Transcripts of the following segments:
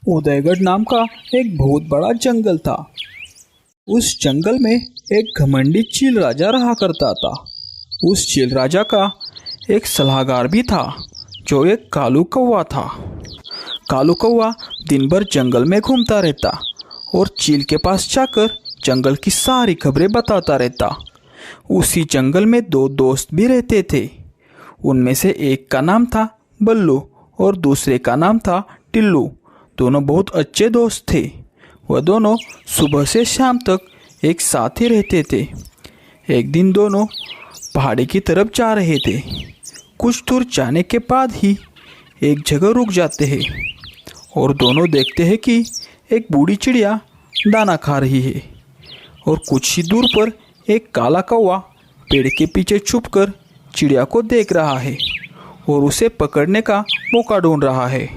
उदयगढ़ नाम का एक बहुत बड़ा जंगल था। उस जंगल में एक घमंडी चील राजा रहा करता था। उस चील राजा का एक सलाहकार भी था जो एक कालू कौवा था। कालू कौवा दिन भर जंगल में घूमता रहता और चील के पास जाकर जंगल की सारी खबरें बताता रहता। उसी जंगल में दो दोस्त भी रहते थे। उनमें से एक का नाम था बल्लू और दूसरे का नाम था टिल्लू। दोनों बहुत अच्छे दोस्त थे। वह दोनों सुबह से शाम तक एक साथ ही रहते थे। एक दिन दोनों पहाड़ी की तरफ जा रहे थे। कुछ दूर जाने के बाद ही एक जगह रुक जाते हैं और दोनों देखते हैं कि एक बूढ़ी चिड़िया दाना खा रही है और कुछ ही दूर पर एक काला कौवा पेड़ के पीछे छुपकर चिड़िया को देख रहा है और उसे पकड़ने का मौका ढूंढ रहा है।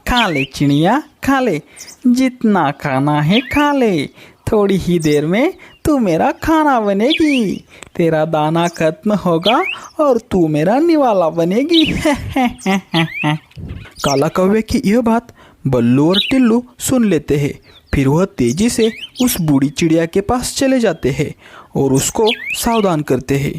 खा ले चिड़िया, खा ले, जितना खाना है खा ले। थोड़ी ही देर में तू मेरा खाना बनेगी। तेरा दाना खत्म होगा और तू मेरा निवाला बनेगी। काला कौवे की यह बात बल्लू और टिल्लू सुन लेते हैं। फिर वह तेजी से उस बूढ़ी चिड़िया के पास चले जाते हैं और उसको सावधान करते हैं।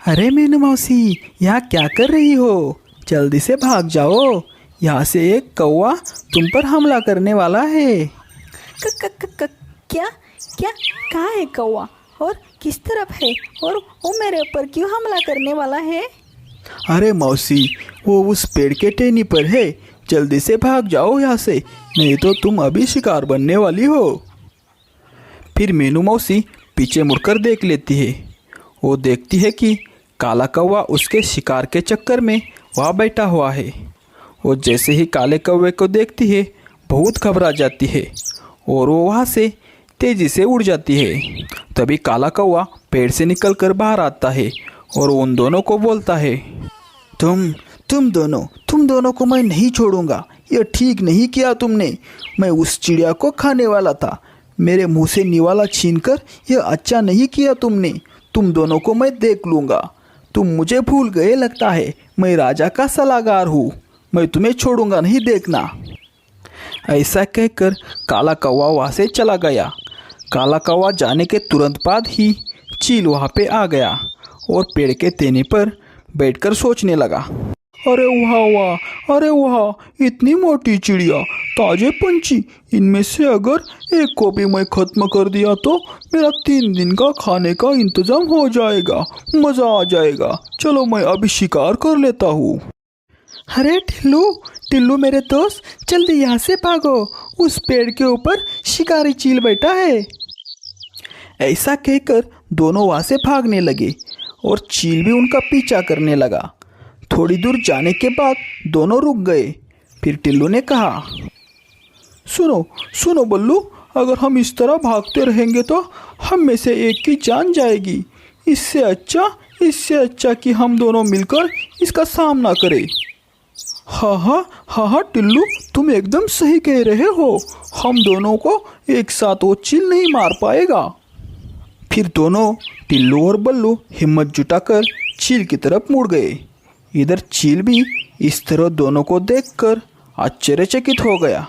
अरे मीनू मौसी, यहाँ क्या कर रही हो? जल्दी से भाग जाओ, यहाँ से एक कौवा तुम पर हमला करने वाला है। क्या क्या कहाँ है कौवा और किस तरफ है और वो मेरे ऊपर क्यों हमला करने वाला है? अरे मौसी, वो उस पेड़ के टहनी पर है। जल्दी से भाग जाओ यहाँ से, नहीं तो तुम अभी शिकार बनने वाली हो। फिर मीनू मौसी पीछे मुड़कर देख लेती है। वो देखती है कि काला कौवा उसके शिकार के चक्कर में वहाँ बैठा हुआ है। वो जैसे ही काले कौवे को देखती है बहुत घबरा जाती है और वो वहाँ से तेजी से उड़ जाती है। तभी काला कौवा पेड़ से निकलकर बाहर आता है और उन दोनों को बोलता है, तुम दोनों को मैं नहीं छोड़ूंगा। यह ठीक नहीं किया तुमने। मैं उस चिड़िया को खाने वाला था। मेरे मुंह से निवाला छीनकर यह अच्छा नहीं किया तुमने। तुम दोनों को मैं देख लूँगा। तुम मुझे भूल गए लगता है। मैं राजा का सलाहकार हूँ। मैं तुम्हें छोड़ूंगा नहीं, देखना। ऐसा कहकर काला कौवा वहाँ से चला गया। काला कौवा जाने के तुरंत बाद ही चील वहाँ पे आ गया और पेड़ के तेने पर बैठकर सोचने लगा। अरे वाह, अरे वाह, इतनी मोटी चिड़िया, ताजे पंछी, इनमें से अगर एक को भी मैं खत्म कर दिया तो मेरा 3 दिन का खाने का इंतजाम हो जाएगा। मज़ा आ जाएगा। चलो मैं अभी शिकार कर लेता हूँ। अरे टिल्लू मेरे दोस्त, जल्दी यहाँ से भागो। उस पेड़ के ऊपर शिकारी चील बैठा है। ऐसा कहकर दोनों वहाँ से भागने लगे और चील भी उनका पीछा करने लगा। थोड़ी दूर जाने के बाद दोनों रुक गए। फिर टिल्लू ने कहा, सुनो बल्लू, अगर हम इस तरह भागते रहेंगे तो हम में से एक की जान जाएगी। इससे अच्छा कि हम दोनों मिलकर इसका सामना करें। हाँ टिल्लू, तुम एकदम सही कह रहे हो। हम दोनों को एक साथ वो चील नहीं मार पाएगा। फिर दोनों टिल्लू और बल्लू हिम्मत जुटाकर चील की तरफ मुड़ गए। इधर चील भी इस तरह दोनों को देखकर आश्चर्यचकित हो गया।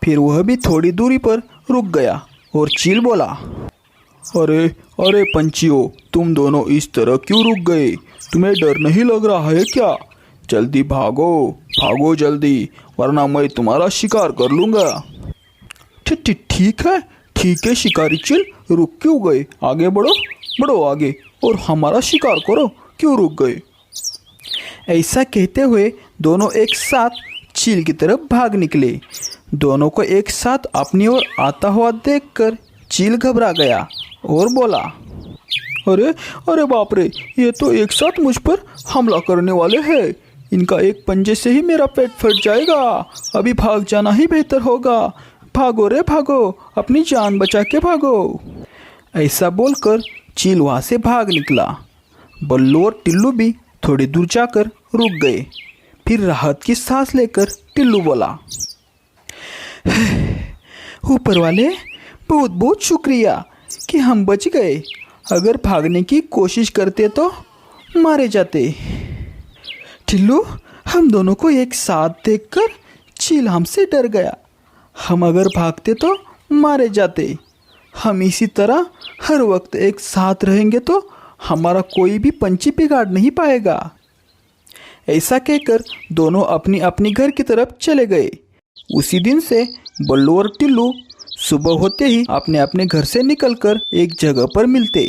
फिर वह भी थोड़ी दूरी पर रुक गया और चील बोला, अरे पंछियों, तुम दोनों इस तरह क्यों रुक गए? तुम्हें डर नहीं लग रहा है क्या? जल्दी भागो जल्दी, वरना मैं तुम्हारा शिकार कर लूँगा। ठीक है शिकारी चील, रुक क्यों गए? आगे बढ़ो आगे और हमारा शिकार करो। क्यों रुक गए? ऐसा कहते हुए दोनों एक साथ चील की तरफ भाग निकले। दोनों को एक साथ अपनी ओर आता हुआ देखकर चील घबरा गया और बोला, अरे बाप रे, ये तो एक साथ मुझ पर हमला करने वाले हैं। इनका एक पंजे से ही मेरा पेट फट जाएगा। अभी भाग जाना ही बेहतर होगा। भागो रे भागो, अपनी जान बचा के भागो। ऐसा बोलकर चील वहाँ से भाग निकला। बल्लू और टिल्लू भी थोड़ी दूर जाकर रुक गए। फिर राहत की सांस लेकर टिल्लू बोला, ऊपर वाले, बहुत बहुत शुक्रिया कि हम बच गए। अगर भागने की कोशिश करते तो मारे जाते। टिल्लू, हम दोनों को एक साथ देखकर चील हमसे डर गया। हम अगर भागते तो मारे जाते। हम इसी तरह हर वक्त एक साथ रहेंगे तो हमारा कोई भी पंछी बिगाड़ नहीं पाएगा। ऐसा कहकर दोनों अपनी अपनी घर की तरफ चले गए। उसी दिन से बल्लू और टिल्लू सुबह होते ही अपने अपने घर से निकलकर एक जगह पर मिलते।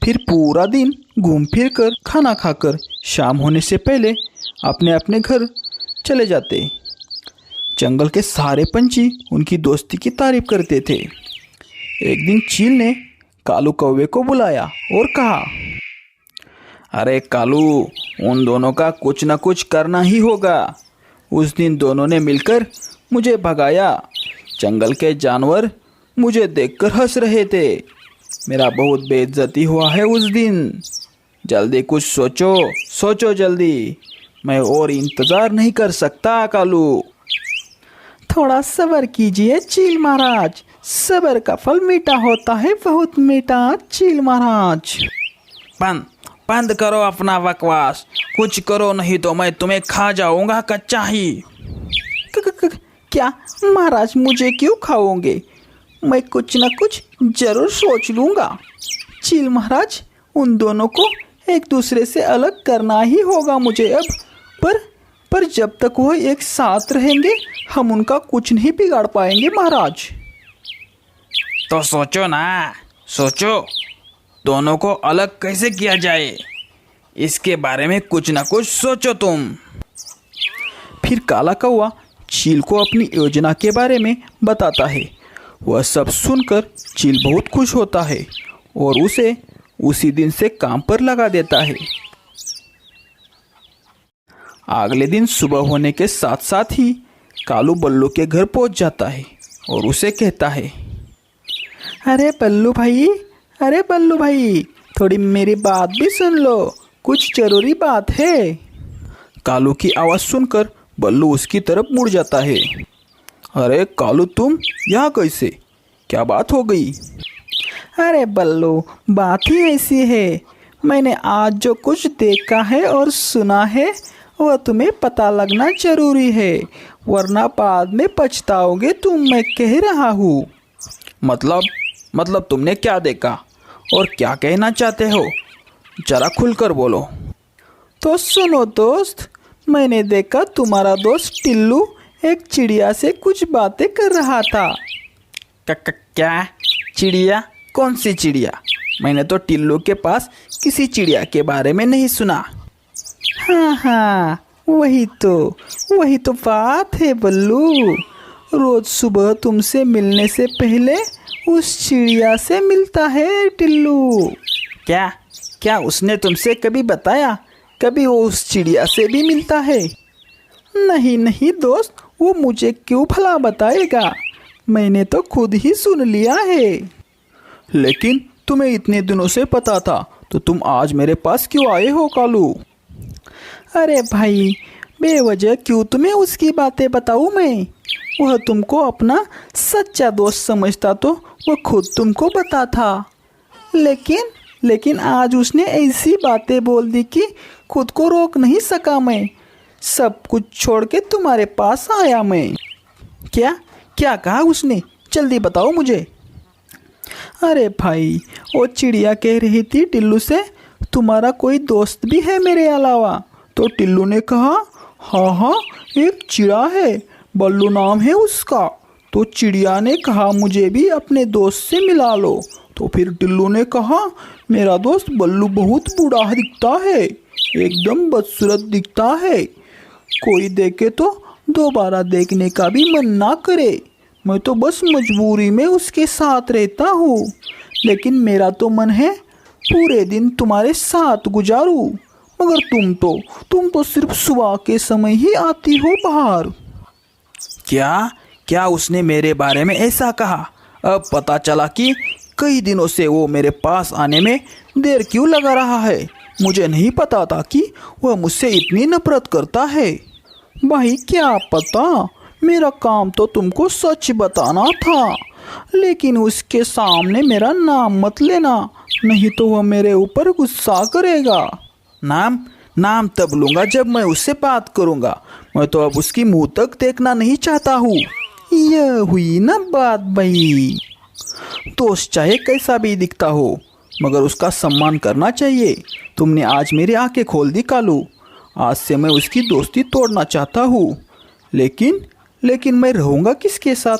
फिर पूरा दिन घूम फिर कर खाना खाकर शाम होने से पहले अपने अपने घर चले जाते। जंगल के सारे पंछी उनकी दोस्ती की तारीफ करते थे। एक दिन चील ने कालू कौवे को बुलाया और कहा, अरे कालू, उन दोनों का कुछ न कुछ करना ही होगा। उस दिन दोनों ने मिलकर मुझे भगाया। जंगल के जानवर मुझे देखकर हंस रहे थे। मेरा बहुत बेइज्जती हुआ है उस दिन। जल्दी कुछ सोचो जल्दी। मैं और इंतज़ार नहीं कर सकता कालू। थोड़ा सब्र कीजिए चील महाराज, सब्र का फल मीठा होता है, बहुत मीठा चील महाराज। बंद करो अपना बकवास, कुछ करो नहीं तो मैं तुम्हें खा जाऊंगा कच्चा ही। क्या महाराज, मुझे क्यों खाओगे? मैं कुछ न कुछ जरूर सोच लूँगा। चील महाराज, उन दोनों को एक दूसरे से अलग करना ही होगा मुझे अब। पर जब तक वो एक साथ रहेंगे हम उनका कुछ नहीं बिगाड़ पाएंगे महाराज। तो सोचो ना, सोचो दोनों को अलग कैसे किया जाए, इसके बारे में कुछ ना कुछ सोचो तुम। फिर काला कौवा चील को अपनी योजना के बारे में बताता है। वह सब सुनकर चील बहुत खुश होता है और उसे उसी दिन से काम पर लगा देता है। अगले दिन सुबह होने के साथ साथ ही कालू बल्लू के घर पहुंच जाता है और उसे कहता है, अरे बल्लू भाई, थोड़ी मेरी बात भी सुन लो, कुछ जरूरी बात है। कालू की आवाज़ सुनकर बल्लू उसकी तरफ मुड़ जाता है। अरे कालू, तुम यहाँ कैसे? क्या बात हो गई? अरे बल्लू, बात ही ऐसी है। मैंने आज जो कुछ देखा है और सुना है वह तुम्हें पता लगना जरूरी है, वरना बाद में पछताओगे तुम, मैं कह रहा हूँ। मतलब तुमने क्या देखा और क्या कहना चाहते हो? जरा खुलकर बोलो। तो सुनो दोस्त, मैंने देखा तुम्हारा दोस्त टिल्लू एक चिड़िया से कुछ बातें कर रहा था। क्या चिड़िया? कौन सी चिड़िया? मैंने तो टिल्लू के पास किसी चिड़िया के बारे में नहीं सुना। हाँ, वही तो बात है बल्लू। रोज सुबह तुमसे मिलने से पहले उस चिड़िया से मिलता है टिल्लू। क्या उसने तुमसे कभी बताया? कभी वो उस चिड़िया से भी मिलता है? नहीं दोस्त, वो मुझे क्यों भला बताएगा, मैंने तो खुद ही सुन लिया है। लेकिन तुम्हें इतने दिनों से पता था तो तुम आज मेरे पास क्यों आए हो कालू? अरे भाई, बेवजह क्यों तुम्हें उसकी बातें बताऊं मैं? वह तुमको अपना सच्चा दोस्त समझता तो वह खुद तुमको बता था। लेकिन आज उसने ऐसी बातें बोल दी कि खुद को रोक नहीं सका मैं। सब कुछ छोड़ के तुम्हारे पास आया मैं। क्या कहा उसने? जल्दी बताओ मुझे। अरे भाई, वो चिड़िया कह रही थी टिल्लू से, तुम्हारा कोई दोस्त भी है मेरे अलावा? तो टिल्लू ने कहा, हाँ, एक चिड़ा है, बल्लू नाम है उसका। तो चिड़िया ने कहा, मुझे भी अपने दोस्त से मिला लो। तो फिर टिल्लू ने कहा, मेरा दोस्त बल्लू बहुत बूढ़ा दिखता है, एकदम बदसूरत दिखता है, कोई देखे तो दोबारा देखने का भी मन ना करे। मैं तो बस मजबूरी में उसके साथ रहता हूँ, लेकिन मेरा तो मन है पूरे दिन तुम्हारे साथ गुजारूं, मगर तुम तो सिर्फ सुबह के समय ही आती हो बाहर। क्या उसने मेरे बारे में ऐसा कहा? अब पता चला कि कई दिनों से वो मेरे पास आने में देर क्यों लगा रहा है। मुझे नहीं पता था कि वह मुझसे इतनी नफरत करता है। भाई क्या पता, मेरा काम तो तुमको सच बताना था, लेकिन उसके सामने मेरा नाम मत लेना, नहीं तो वह मेरे ऊपर गुस्सा करेगा। नाम तब लूँगा जब मैं उससे बात करूँगा। मैं तो अब उसकी मुंह तक देखना नहीं चाहता हूँ। यह हुई ना बात भाई। दोस्त चाहे कैसा भी दिखता हो, मगर उसका सम्मान करना चाहिए। तुमने आज मेरी आंखें खोल दी कालू। आज से मैं उसकी दोस्ती तोड़ना चाहता हूँ, लेकिन मैं रहूँगा किसके साथ?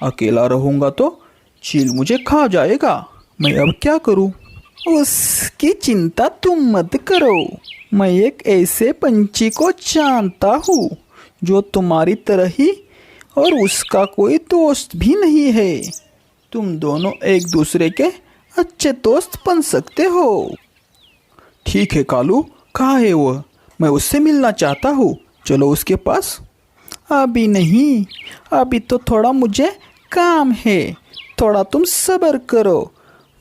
अकेला रहूँगा तो चील मुझे खा जाएगा। मैं अब क्या करूँ? उसकी चिंता तुम मत करो। मैं एक ऐसे पंछी को जानता हूँ जो तुम्हारी तरह ही और उसका कोई दोस्त भी नहीं है। तुम दोनों एक दूसरे के अच्छे दोस्त बन सकते हो। ठीक है कालू, कहाँ है वह? मैं उससे मिलना चाहता हूँ, चलो उसके पास। अभी नहीं, अभी तो थोड़ा मुझे काम है। थोड़ा तुम सब्र करो।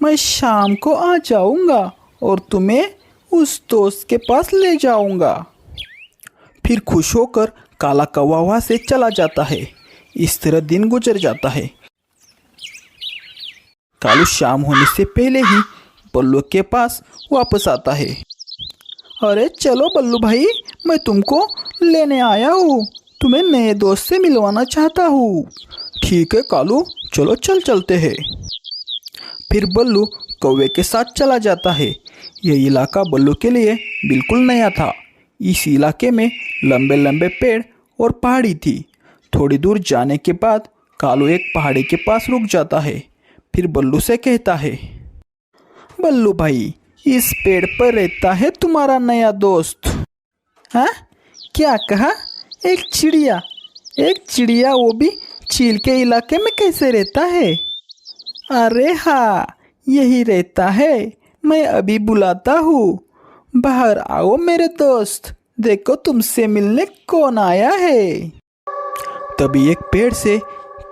मैं शाम को आ जाऊंगा और तुम्हें उस दोस्त के पास ले जाऊंगा। फिर खुश होकर काला कौवा वहाँ से चला जाता है। इस तरह दिन गुजर जाता है। कालू शाम होने से पहले ही बल्लू के पास वापस आता है। अरे चलो बल्लू भाई, मैं तुमको लेने आया हूँ। तुम्हें नए दोस्त से मिलवाना चाहता हूँ। ठीक है कालू, चलो चलते हैं। फिर बल्लू कौवे के साथ चला जाता है। यह इलाका बल्लू के लिए बिल्कुल नया था। इस इलाके में लंबे लंबे पेड़ और पहाड़ी थी। थोड़ी दूर जाने के बाद कालू एक पहाड़ी के पास रुक जाता है। फिर बल्लू से कहता है, बल्लू भाई, इस पेड़ पर रहता है तुम्हारा नया दोस्त। हाँ, क्या कहा? एक चिड़िया, वो भी चील के इलाके में कैसे रहता है? अरे हाँ, यही रहता है। मैं अभी बुलाता हूँ। बाहर आओ मेरे दोस्त, देखो तुमसे मिलने कौन आया है। तभी एक पेड़ से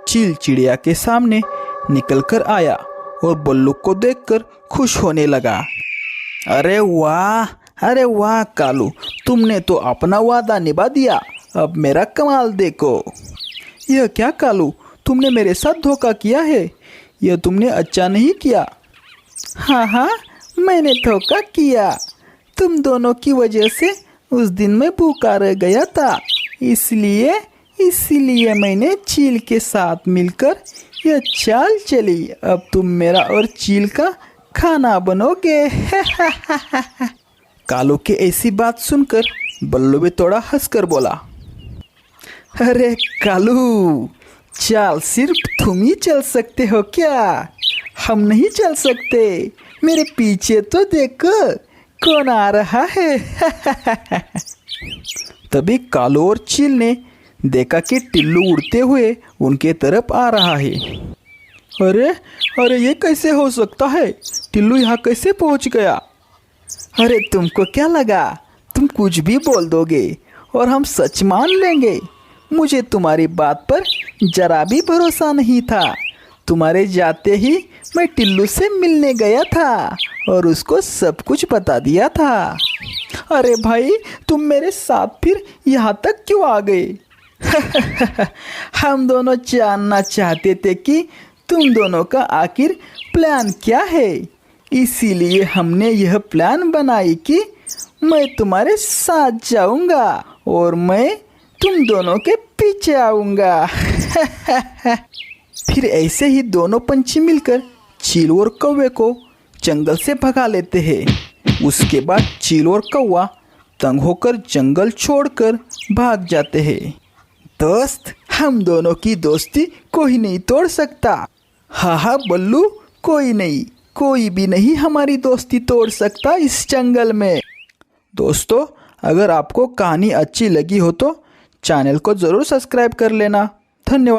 चील चिड़िया के सामने निकलकर आया और बल्लू को देखकर खुश होने लगा। अरे वाह कालू, तुमने तो अपना वादा निभा दिया। अब मेरा कमाल देखो। यह क्या कालू, तुमने मेरे साथ धोखा किया है। यह तुमने अच्छा नहीं किया। हाँ, मैंने धोखा किया। तुम दोनों की वजह से उस दिन मैं भूखा रह गया था। इसलिए मैंने चील के साथ मिलकर यह चाल चली। अब तुम मेरा और चील का खाना बनोगे। कालू की ऐसी बात सुनकर बल्लू भी थोड़ा हंसकर बोला, अरे कालू, चाल सिर्फ तुम ही चल सकते हो क्या? हम नहीं चल सकते। मेरे पीछे तो देखो कौन आ रहा है। तभी कालू और चील ने देखा कि टिल्लू उड़ते हुए उनके तरफ आ रहा है। अरे ये कैसे हो सकता है? टिल्लू यहाँ कैसे पहुँच गया? अरे तुमको क्या लगा, तुम कुछ भी बोल दोगे और हम सच मान लेंगे? मुझे तुम्हारी बात पर जरा भी भरोसा नहीं था। तुम्हारे जाते ही मैं टिल्लू से मिलने गया था और उसको सब कुछ बता दिया था। अरे भाई, तुम मेरे साथ फिर यहाँ तक क्यों आ गए? हम दोनों जानना चाहते थे कि तुम दोनों का आखिर प्लान क्या है। इसीलिए हमने यह प्लान बनाई कि मैं तुम्हारे साथ जाऊंगा और मैं तुम दोनों के पीछे आऊंगा। फिर ऐसे ही दोनों पंछी मिलकर चील और कौवे को जंगल से भगा लेते हैं। उसके बाद चील और कौवा तंग होकर जंगल छोड़कर भाग जाते हैं। दोस्त, हम दोनों की दोस्ती कोई नहीं तोड़ सकता। हाँ बल्लू, कोई भी नहीं हमारी दोस्ती तोड़ सकता इस जंगल में। दोस्तों, अगर आपको कहानी अच्छी लगी हो तो चैनल को ज़रूर सब्सक्राइब कर लेना। धन्यवाद।